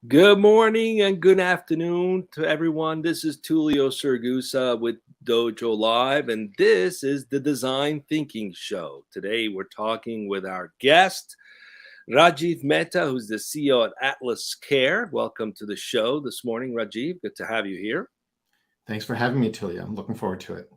Good morning and good afternoon to everyone. This is Tullio Siragusa with Dojo Live, and this is the Design Thinking Show. Today, we're talking with our guest, Rajiv Mehta, who's the CEO at Atlas Care. Welcome to the show this morning, Rajiv. Good to have you here. Thanks for having me, Tullio. I'm looking forward to it.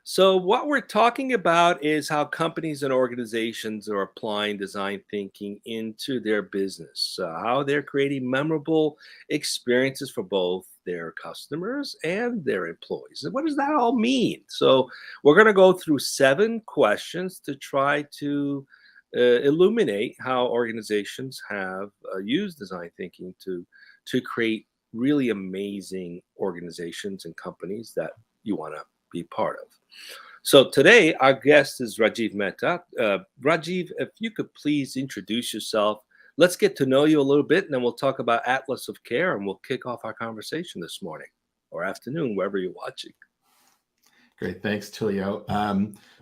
So, what we're talking about is how companies and organizations are applying design thinking into their business, how they're creating memorable experiences for both their customers and their employees. And what does that all mean? So, we're going to go through 7 questions to try to illuminate how organizations have used design thinking to create really amazing organizations and companies that you want to be part of. So today, our guest is Rajiv Mehta. Rajiv, if you could please introduce yourself. Let's get to know you a little bit, and then we'll talk about Atlas of Care, and we'll kick off our conversation this morning or afternoon, wherever you're watching. Great. Thanks, Tullio.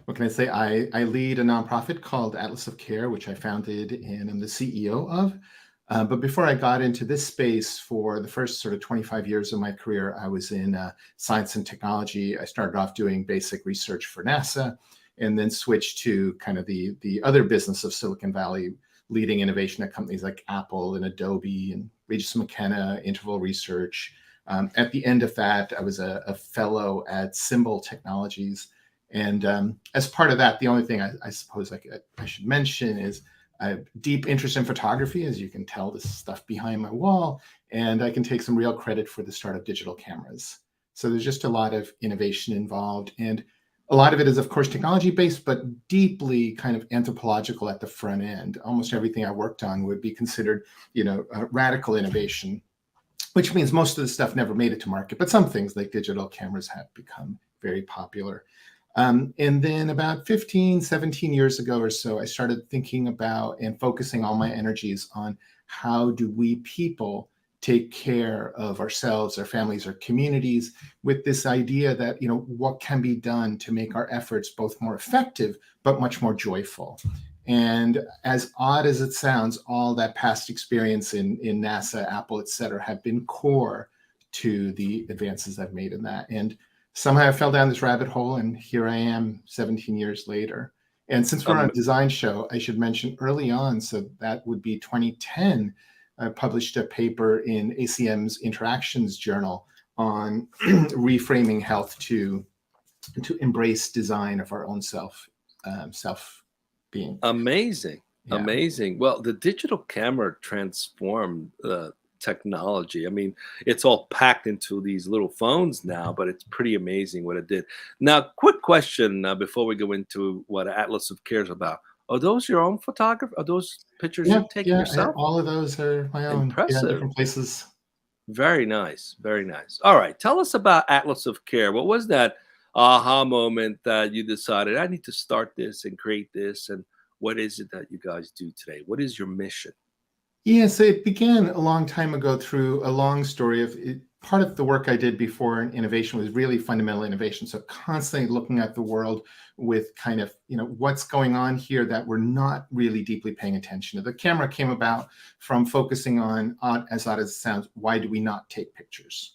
What can I say? I lead a nonprofit called Atlas of Care, which I founded and I'm the CEO of. But before I got into this space, for the first sort of 25 years of my career, I was in science and technology. I started off doing basic research for NASA and then switched to kind of the other business of Silicon Valley, leading innovation at companies like Apple and Adobe and Regis McKenna, Interval Research. At the end of that, I was a fellow at Symbol Technologies. And as part of that, the only thing I suppose I should mention is I have deep interest in photography, as you can tell, this stuff behind my wall, and I can take some real credit for the start of digital cameras. So there's just a lot of innovation involved, and a lot of it is, of course, technology-based, but deeply kind of anthropological at the front end. Almost everything I worked on would be considered, radical innovation, which means most of the stuff never made it to market, but some things like digital cameras have become very popular. And then about 15, 17 years ago or so, I started thinking about and focusing all my energies on how do we people take care of ourselves, our families, our communities, with this idea that, what can be done to make our efforts both more effective, but much more joyful. And as odd as it sounds, all that past experience in NASA, Apple, et cetera, have been core to the advances I've made in that. And somehow I fell down this rabbit hole, and here I am 17 years later. And since we're on a design show, I should mention early on, so that would be 2010, I published a paper in ACM's Interactions Journal on reframing health to embrace design of our own self-being. Amazing. Yeah. Amazing. Well, the digital camera transformed technology. I mean, it's all packed into these little phones now, but it's pretty amazing what it did. Now, quick question before we go into what Atlas of Care is about. Are those your own photography? Are those pictures you've taken yourself? All of those are my own. Impressive. Yeah, different places. Very nice. Very nice. All right. Tell us about Atlas of Care. What was that aha moment that you decided, I need to start this and create this? And what is it that you guys do today? What is your mission? Yeah, so it began a long time ago through a long story of it. Part of the work I did before in innovation was really fundamental innovation. So constantly looking at the world with kind of, what's going on here that we're not really deeply paying attention to. The camera came about from focusing on, as odd as it sounds, why do we not take pictures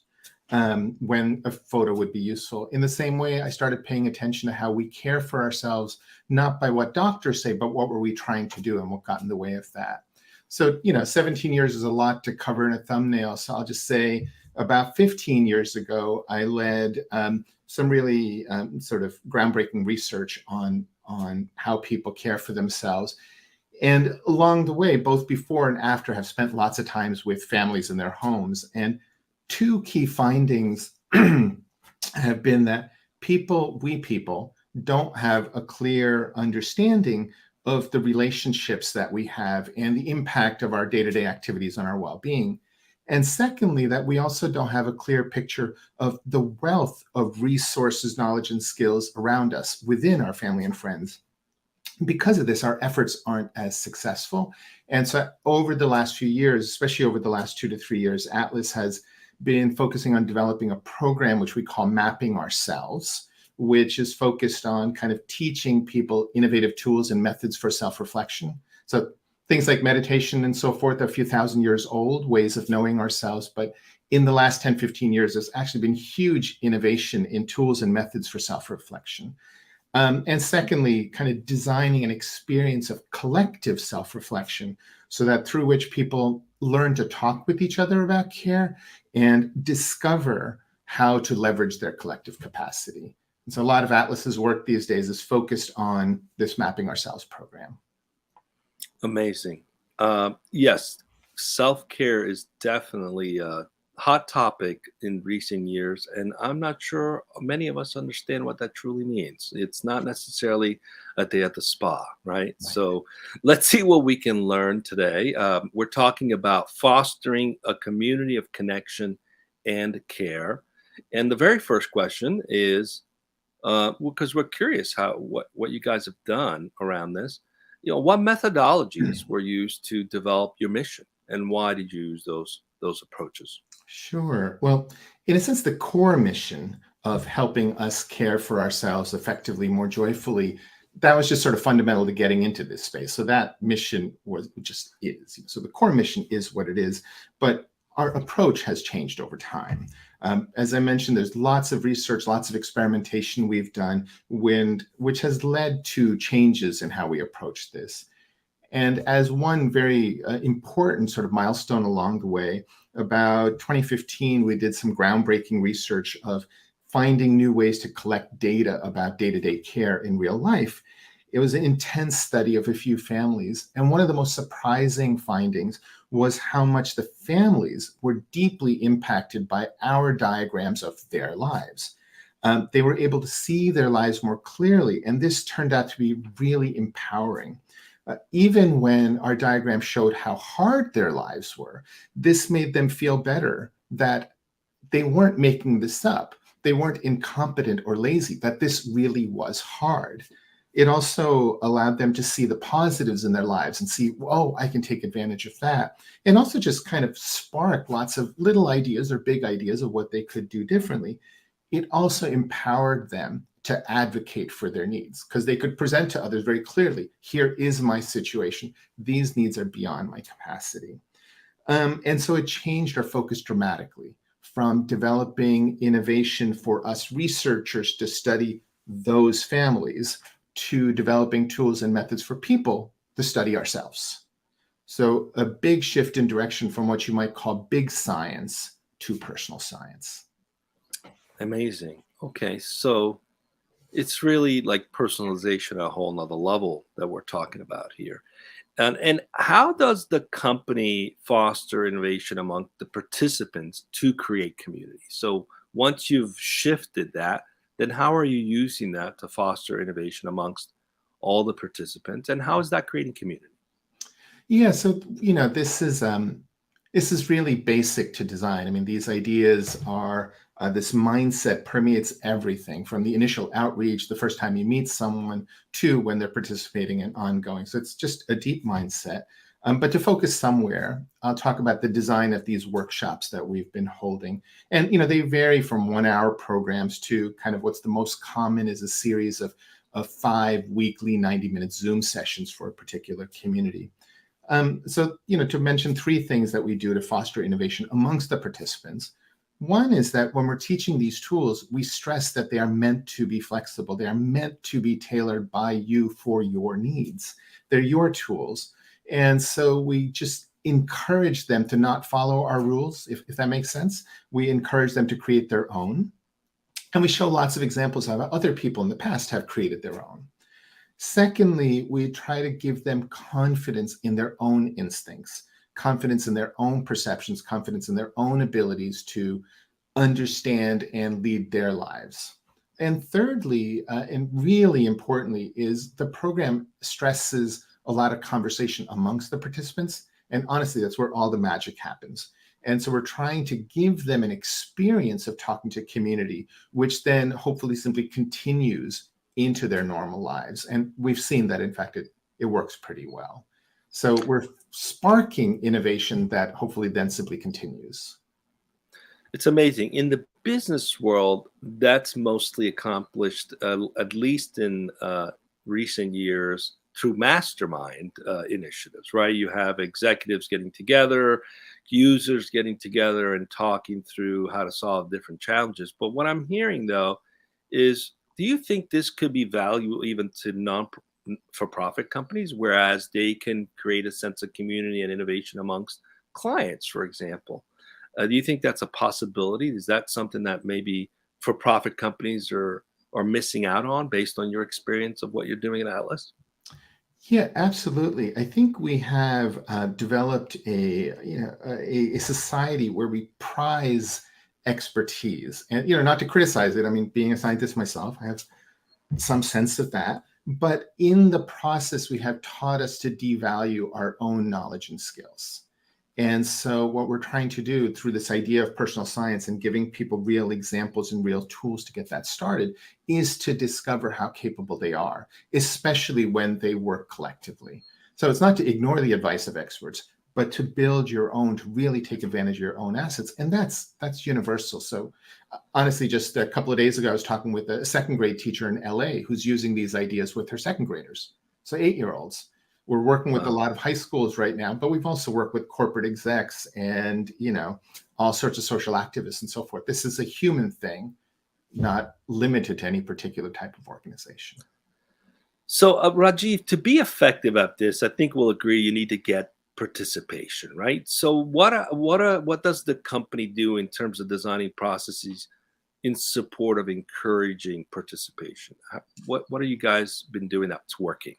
when a photo would be useful? In the same way, I started paying attention to how we care for ourselves, not by what doctors say, but what were we trying to do and what got in the way of that. So, 17 years is a lot to cover in a thumbnail. So I'll just say about 15 years ago, I led some really sort of groundbreaking research on how people care for themselves. And along the way, both before and after, have spent lots of times with families in their homes. And two key findings have been that we people don't have a clear understanding of the relationships that we have and the impact of our day-to-day activities on our well-being. And secondly, that we also don't have a clear picture of the wealth of resources, knowledge, and skills around us within our family and friends. Because of this, our efforts aren't as successful. And so over the last few years, especially over the last 2 to 3 years, Atlas has been focusing on developing a program which we call Mapping Ourselves, which is focused on kind of teaching people innovative tools and methods for self-reflection. So things like meditation and so forth, a few thousand years old ways of knowing ourselves. But in the last 10, 15 years, there's actually been huge innovation in tools and methods for self-reflection. And secondly, kind of designing an experience of collective self-reflection so that through which people learn to talk with each other about care and discover how to leverage their collective capacity. And so a lot of Atlas's work these days is focused on this Mapping Ourselves program. Amazing. Yes, self-care is definitely a hot topic in recent years, and I'm not sure many of us understand what that truly means. It's not necessarily a day at the spa, right? Right. So let's see what we can learn today. We're talking about fostering a community of connection and care. And the very first question is, because we're curious how what you guys have done around this. What methodologies were used to develop your mission, and why did you use those approaches? Sure. Well, in a sense, the core mission of helping us care for ourselves effectively, more joyfully, that was just sort of fundamental to getting into this space. So that mission was just is. So the core mission is what it is, but our approach has changed over time. As I mentioned, there's lots of research, lots of experimentation we've done, which has led to changes in how we approach this. And as one very important sort of milestone along the way, about 2015, we did some groundbreaking research of finding new ways to collect data about day-to-day care in real life. It was an intense study of a few families. And one of the most surprising findings was how much the families were deeply impacted by our diagrams of their lives. They were able to see their lives more clearly, and this turned out to be really empowering. Even when our diagram showed how hard their lives were, this made them feel better that they weren't making this up. They weren't incompetent or lazy, that this really was hard. It also allowed them to see the positives in their lives and see, oh, I can take advantage of that. And also just kind of spark lots of little ideas or big ideas of what they could do differently. It also empowered them to advocate for their needs because they could present to others very clearly, here is my situation. These needs are beyond my capacity. And so it changed our focus dramatically from developing innovation for us researchers to study those families to developing tools and methods for people to study ourselves. So a big shift in direction from what you might call big science to personal science. Amazing. Okay, so it's really like personalization at a whole nother level that we're talking about here. And how does the company foster innovation among the participants to create community? So once you've shifted that, then how are you using that to foster innovation amongst all the participants? And how is that creating community? Yeah, so this is really basic to design. I mean, these ideas are this mindset permeates everything from the initial outreach, the first time you meet someone, to when they're participating in ongoing. So it's just a deep mindset. But to focus somewhere, I'll talk about the design of these workshops that we've been holding. And they vary from 1 hour programs to kind of what's the most common is a series of 5 weekly 90-minute Zoom sessions for a particular community. So, to mention 3 things that we do to foster innovation amongst the participants. One is that when we're teaching these tools, we stress that they are meant to be flexible. They are meant to be tailored by you for your needs. They're your tools. And so we just encourage them to not follow our rules, if that makes sense. We encourage them to create their own. And we show lots of examples of how other people in the past have created their own. Secondly, we try to give them confidence in their own instincts, confidence in their own perceptions, confidence in their own abilities to understand and lead their lives. And thirdly, and really importantly, is the program stresses a lot of conversation amongst the participants. And honestly, that's where all the magic happens. And so we're trying to give them an experience of talking to community, which then hopefully simply continues into their normal lives. And we've seen that, in fact, it works pretty well. So we're sparking innovation that hopefully then simply continues. It's amazing. In the business world, that's mostly accomplished, at least in recent years, through mastermind initiatives, right? You have executives getting together, users getting together and talking through how to solve different challenges. But what I'm hearing though is, do you think this could be valuable even to for profit companies, whereas they can create a sense of community and innovation amongst clients, for example? Do you think that's a possibility? Is that something that maybe for profit companies are missing out on based on your experience of what you're doing at Atlas? Yeah, absolutely. I think we have developed a society where we prize expertise, and not to criticize it. I mean, being a scientist myself, I have some sense of that. But in the process, we have taught us to devalue our own knowledge and skills. And so, what we're trying to do through this idea of personal science and giving people real examples and real tools to get that started is to discover how capable they are, especially when they work collectively. So, it's not to ignore the advice of experts, but to build your own, to really take advantage of your own assets. And that's universal. So, honestly, just a couple of days ago, I was talking with a second grade teacher in LA who's using these ideas with her second graders, so 8-year-olds. We're working with a Wow. lot of high schools right now, but we've also worked with corporate execs and, all sorts of social activists and so forth. This is a human thing, not limited to any particular type of organization. So, Rajiv, to be effective at this, I think we'll agree you need to get participation, right? So, what does the company do in terms of designing processes in support of encouraging participation? What are you guys been doing that's working?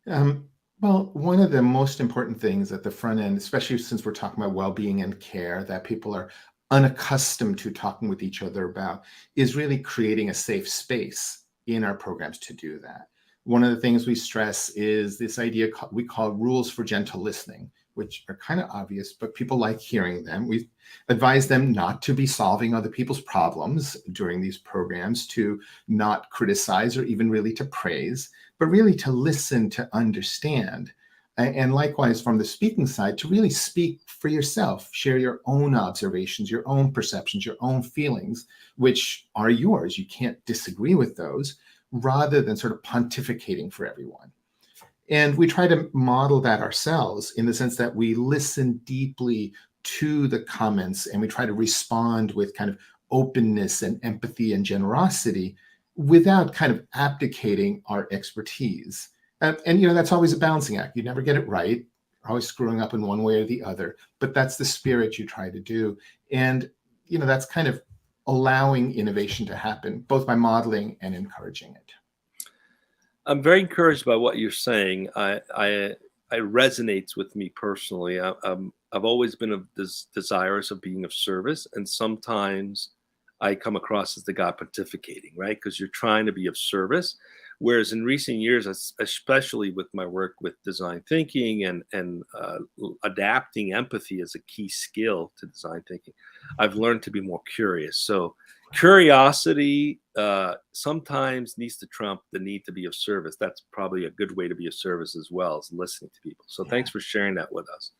Um, well, one of the most important things at the front end, especially since we're talking about well-being and care that people are unaccustomed to talking with each other about, is really creating a safe space in our programs to do that. One of the things we stress is this idea we call rules for gentle listening, which are kind of obvious, but people like hearing them. We advise them not to be solving other people's problems during these programs, to not criticize or even really to praise, but really to listen, to understand. And likewise, from the speaking side, to really speak for yourself, share your own observations, your own perceptions, your own feelings, which are yours. You can't disagree with those, rather than sort of pontificating for everyone. And we try to model that ourselves in the sense that we listen deeply to the comments and we try to respond with kind of openness and empathy and generosity without kind of abdicating our expertise. And that's always a balancing act. You never get it right. You're always screwing up in one way or the other, but that's the spirit you try to do. And that's kind of allowing innovation to happen, both by modeling and encouraging it. I'm very encouraged by what you're saying. I resonates with me personally. I've always been desirous of being of service, and sometimes I come across as the guy pontificating, right? Because you're trying to be of service. Whereas in recent years, especially with my work with design thinking and adapting empathy as a key skill to design thinking, I've learned to be more curious. So curiosity sometimes needs to trump the need to be of service. That's probably a good way to be of service as well, as listening to people. So Yeah. thanks for sharing that with us.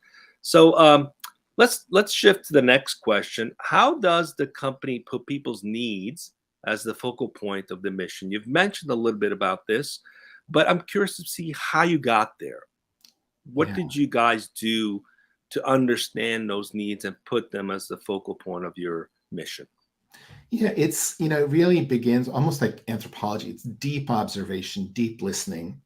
So let's shift to the next question. How does the company put people's needs as the focal point of the mission? You've mentioned a little bit about this, but I'm curious to see how you got there. What Yeah. did you guys do to understand those needs and put them as the focal point of your mission? Yeah, it really begins almost like anthropology. It's deep observation, deep listening.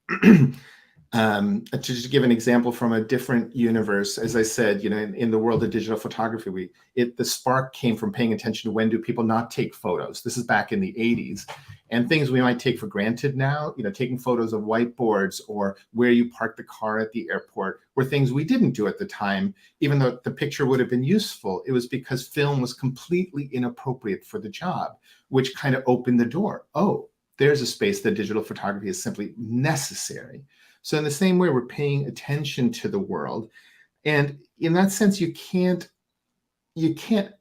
To just give an example from a different universe, as I said, in the world of digital photography, the spark came from paying attention to when do people not take photos. This is back in the 80s. And things we might take for granted now, taking photos of whiteboards or where you park the car at the airport, were things we didn't do at the time, even though the picture would have been useful. It was because film was completely inappropriate for the job, which kind of opened the door. Oh, there's a space that digital photography is simply necessary. So in the same way, we're paying attention to the world. And in that sense, you can't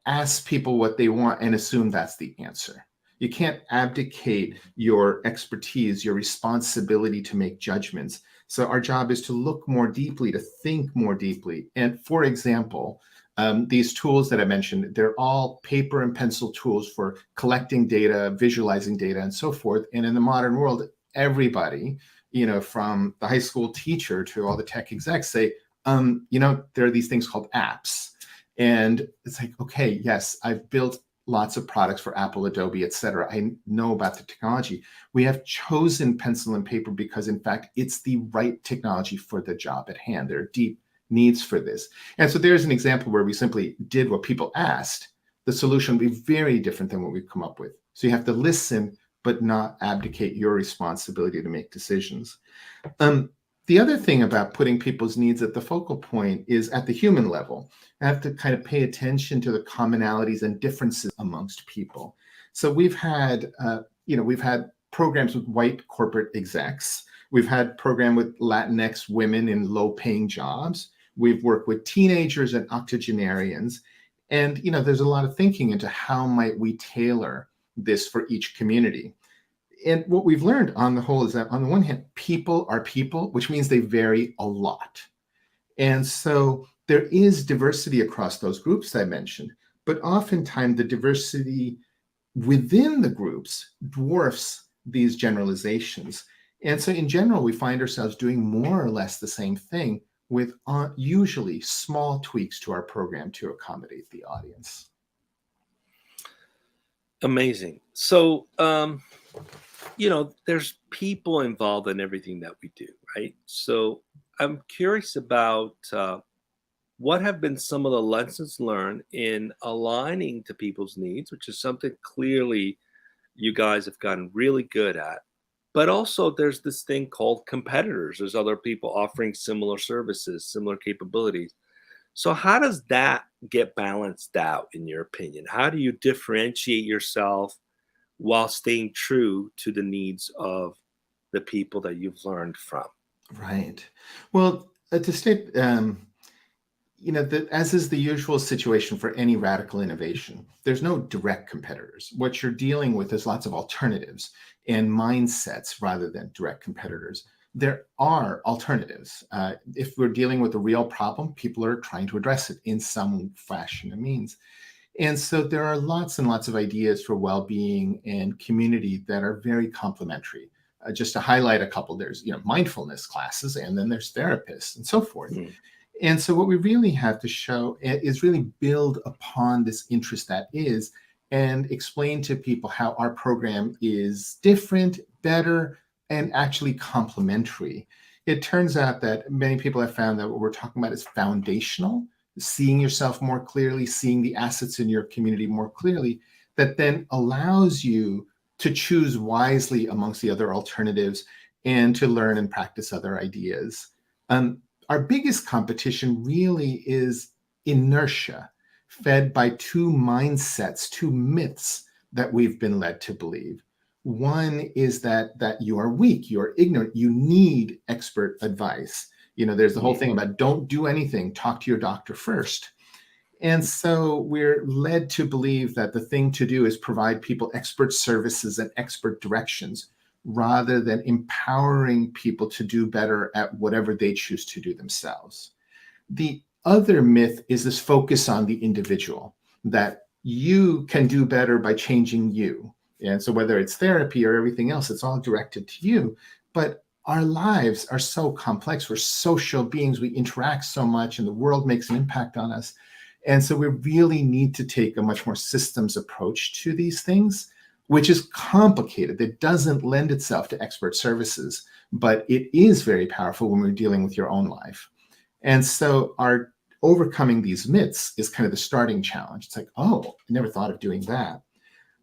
ask people what they want and assume that's the answer. You can't abdicate your expertise, your responsibility to make judgments. So our job is to look more deeply, to think more deeply. And for example, these tools that I mentioned, they're all paper and pencil tools for collecting data, visualizing data, and so forth. And in the modern world, everybody, from the high school teacher to all the tech execs say, there are these things called apps. And it's like, okay, yes, I've built lots of products for Apple, Adobe, et cetera. I know about the technology. We have chosen pencil and paper because, in fact, it's the right technology for the job at hand. There are deep needs for this. And so there's an example where we simply did what people asked. The solution will be very different than what we've come up with. So you have to listen, but not abdicate your responsibility to make decisions. The other thing about putting people's needs at the focal point is at the human level. I have to kind of pay attention to the commonalities and differences amongst people. So we've had programs with white corporate execs. We've had program with Latinx women in low-paying jobs. We've worked with teenagers and octogenarians. And there's a lot of thinking into how might we tailor this for each community. And what we've learned on the whole is that on the one hand, people are people, which means they vary a lot. And so there is diversity across those groups I mentioned, but oftentimes the diversity within the groups dwarfs these generalizations. And so in general, we find ourselves doing more or less the same thing with usually small tweaks to our program to accommodate the audience. Amazing. So, there's people involved in everything that we do, right? So I'm curious about what have been some of the lessons learned in aligning to people's needs, which is something clearly you guys have gotten really good at. But also, there's this thing called competitors. There's other people offering similar services, similar capabilities. So, how does that get balanced out, in your opinion? How do you differentiate yourself while staying true to the needs of the people that you've learned from? Right. Well, to state, as is the usual situation for any radical innovation, there's no direct competitors. What you're dealing with is lots of alternatives and mindsets rather than direct competitors. There are alternatives. If we're dealing with a real problem, people are trying to address it in some fashion and means. And so there are lots and lots of ideas for well-being and community that are very complementary. Just to highlight a couple, there's mindfulness classes, and then there's therapists and so forth. Mm. And so what we really have to show is really build upon this interest that is, and explain to people how our program is different, better, and actually complementary. It turns out that many people have found that what we're talking about is foundational, seeing yourself more clearly, seeing the assets in your community more clearly, that then allows you to choose wisely amongst the other alternatives and to learn and practice other ideas. Our biggest competition really is inertia, fed by two mindsets, two myths that we've been led to believe. One is that you are weak, you're ignorant, you need expert advice. There's the whole thing about don't do anything, talk to your doctor first. And so we're led to believe that the thing to do is provide people expert services and expert directions, rather than empowering people to do better at whatever they choose to do themselves. The other myth is this focus on the individual, that you can do better by changing you. And so whether it's therapy or everything else, it's all directed to you. But our lives are so complex. We're social beings. We interact so much, and the world makes an impact on us. And so we really need to take a much more systems approach to these things, which is complicated. It doesn't lend itself to expert services, but it is very powerful when we're dealing with your own life. And so our overcoming these myths is kind of the starting challenge. It's like, oh, I never thought of doing that.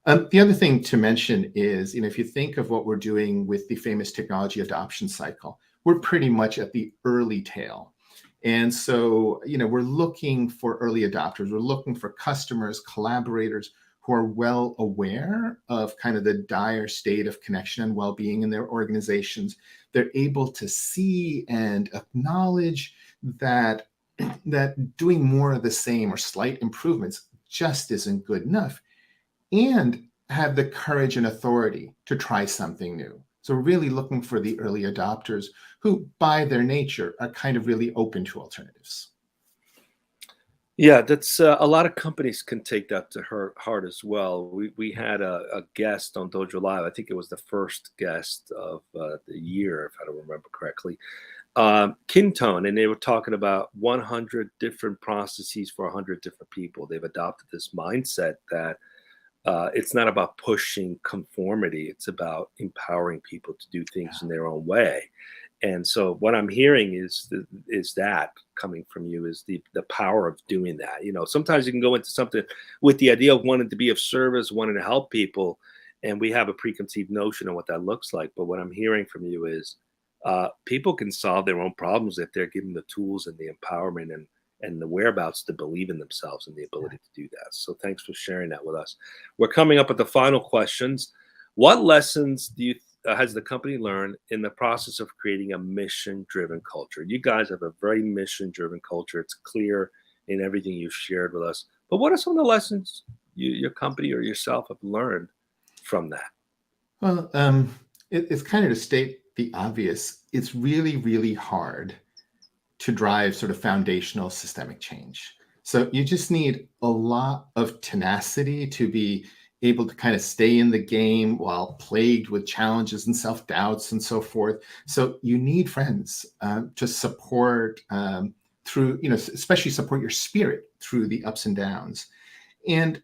The other thing to mention is, if you think of what we're doing with the famous technology adoption cycle, we're pretty much at the early tail. And so, we're looking for early adopters. We're looking for customers, collaborators who are well aware of kind of the dire state of connection and well-being in their organizations. They're able to see and acknowledge that doing more of the same or slight improvements just isn't good enough, and have the courage and authority to try something new. So we're really looking for the early adopters who, by their nature, are kind of really open to alternatives. Yeah, that's a lot of companies can take that to heart as well. We had a guest on Dojo Live. I think it was the first guest of the year, if I don't remember correctly. Kintone, and they were talking about 100 different processes for 100 different people. They've adopted this mindset that it's not about pushing conformity; it's about empowering people to do things in their own way. And so what I'm hearing is that coming from you is the power of doing that. You know, sometimes you can go into something with the idea of wanting to be of service, wanting to help people, and we have a preconceived notion of what that looks like. But what I'm hearing from you is people can solve their own problems if they're given the tools and the empowerment and the whereabouts to believe in themselves and the ability to do that. So thanks for sharing that with us. We're coming up with the final questions. What lessons do you has the company learned in the process of creating a mission driven culture? You guys have a very mission driven culture. It's clear in everything you've shared with us. But what are some of the lessons your company or yourself have learned from that? Well, it's kind of to state the obvious. It's really, really hard to drive sort of foundational systemic change. So you just need a lot of tenacity to be able to kind of stay in the game while plagued with challenges and self doubts and so forth. So you need friends to support through, especially support your spirit through the ups and downs. And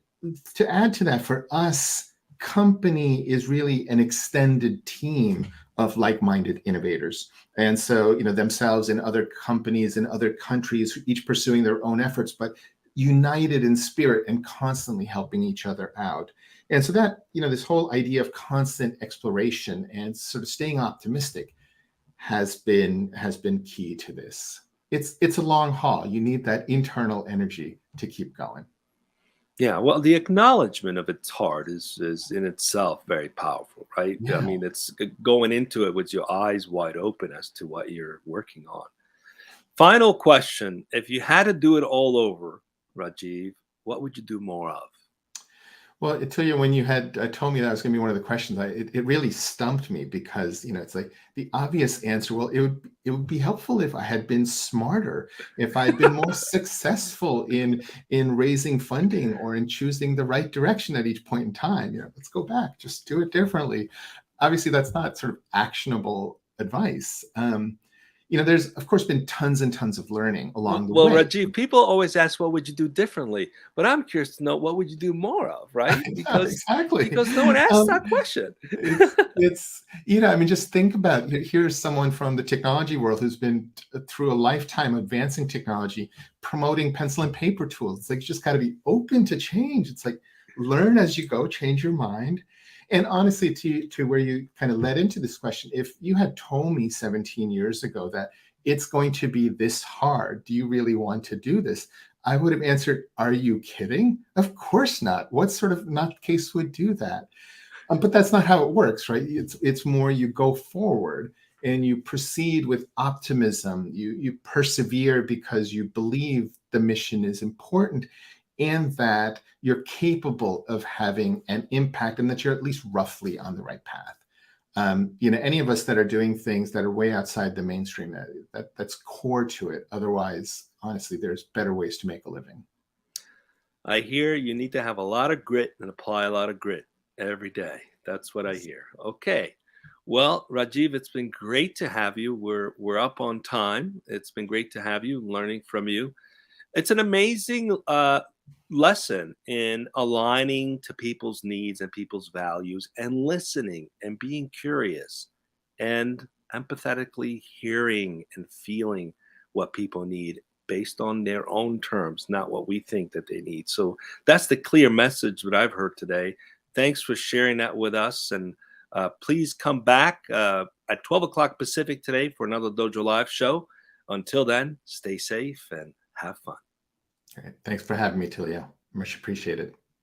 to add to that, for us, company is really an extended team of like-minded innovators. And so, themselves and other companies in other countries, each pursuing their own efforts, but united in spirit and constantly helping each other out. And so that, this whole idea of constant exploration and sort of staying optimistic has been key to this. It's a long haul. You need that internal energy to keep going. Yeah, well, the acknowledgement of it's hard is in itself very powerful, right? I Yeah. mean, it's going into it with your eyes wide open as to what you're working on. Final question: if you had to do it all over, Rajiv, what would you do more of? Well, I tell you, when you had told me that was going to be one of the questions, it really stumped me because it's like the obvious answer. Well, it would be helpful if I had been smarter, if I had been more successful in raising funding or in choosing the right direction at each point in time. Let's go back, just do it differently. Obviously, that's not sort of actionable advice. There's of course been tons and tons of learning Well, along the well, way. Rajiv, people always ask, "What would you do differently?" But I'm curious to know what would you do more of, right? Yeah, Because exactly. because no one asks Um, that question. I mean, just think about here's someone from the technology world who's been through a lifetime advancing technology, promoting pencil and paper tools. It's like you just got to be open to change. It's like learn as you go, change your mind. And honestly, to where you kind of led into this question, if you had told me 17 years ago that it's going to be this hard, do you really want to do this? I would have answered, are you kidding? Of course not. What sort of nutcase would do that? But that's not how it works, right? It's more you go forward and you proceed with optimism. You persevere because you believe the mission is important and that you're capable of having an impact and that you're at least roughly on the right path. Any of us that are doing things that are way outside the mainstream, that's core to it. Otherwise, honestly, there's better ways to make a living. I hear you need to have a lot of grit and apply a lot of grit every day. That's what I hear. Okay. Well, Rajiv, it's been great to have you. We're up on time. It's been great to have you, learning from you. It's an amazing lesson in aligning to people's needs and people's values and listening and being curious and empathetically hearing and feeling what people need based on their own terms, not what we think that they need. So that's the clear message that I've heard today. Thanks for sharing that with us. And please come back at 12 o'clock Pacific today for another Dojo Live show. Until then, stay safe and have fun. All right. Thanks for having me, Tullio. Much appreciated.